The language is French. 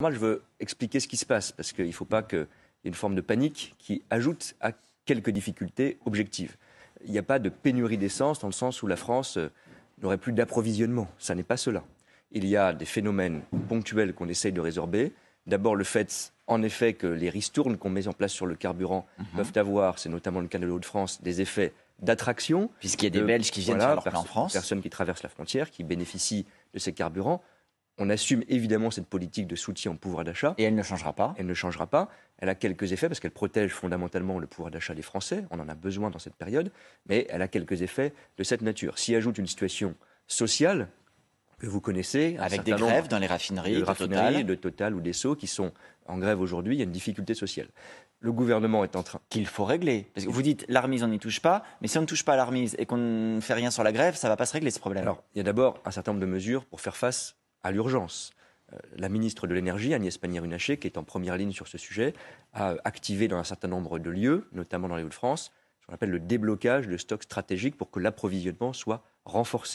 Moi, je veux expliquer ce qui se passe, parce qu'il ne faut pas qu'il y ait une forme de panique qui ajoute à quelques difficultés objectives. Il n'y a pas de pénurie d'essence dans le sens où la France n'aurait plus d'approvisionnement. Ça n'est pas cela. Il y a des phénomènes ponctuels qu'on essaye de résorber. D'abord, le fait, en effet, que les ristournes qu'on met en place sur le carburant peuvent avoir, c'est notamment le cas de l'Hauts-de-France, des effets d'attraction. Puisqu'il y a des Belges qui viennent faire leur plein en France. Personnes qui traversent la frontière, qui bénéficient de ces carburants. On assume évidemment cette politique de soutien au pouvoir d'achat. Et elle ne changera pas. Elle ne changera pas. Elle a quelques effets parce qu'elle protège fondamentalement le pouvoir d'achat des Français. On en a besoin dans cette période. Mais elle a quelques effets de cette nature. S'y ajoute une situation sociale que vous connaissez. Avec des grèves dans les raffineries, de Total ou d'Esso qui sont en grève aujourd'hui. Il y a une difficulté sociale. Le gouvernement est en train... Qu'il faut régler. Parce que vous dites, la remise, on n'y touche pas. Mais si on ne touche pas à la remise et qu'on ne fait rien sur la grève, ça ne va pas se régler ce problème. Alors, il y a d'abord un certain nombre de mesures pour faire face à l'urgence. La ministre de l'Énergie, Agnès Pannier-Runacher, qui est en première ligne sur ce sujet, a activé dans un certain nombre de lieux, notamment dans les Hauts-de-France, ce qu'on appelle le déblocage de stocks stratégiques pour que l'approvisionnement soit renforcé.